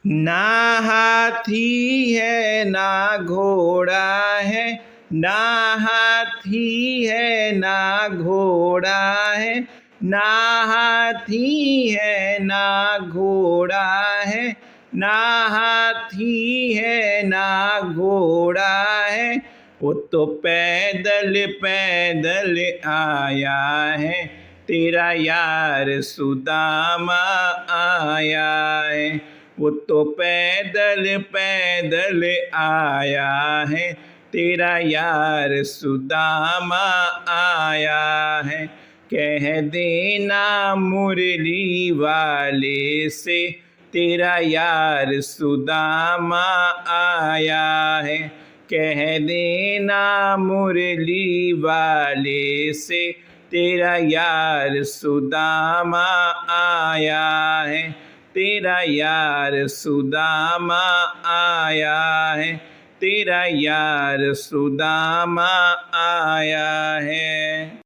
ना हाथी है ना घोड़ा है, ना हाथी है ना घोड़ा है, ना हाथी है ना घोड़ा है, ना हाथी है ना घोड़ा है। वो तो पैदल पैदल आया है, तेरा यार सुदामा आया है। वो तो पैदल पैदल आया है, तेरा यार सुदामा आया है। कह देना मुरली वाले से, तेरा यार सुदामा आया है। कह देना मुरली वाले से, तेरा यार सुदामा आया है। तेरा यार सुदामा आया है, तेरा यार सुदामा आया है।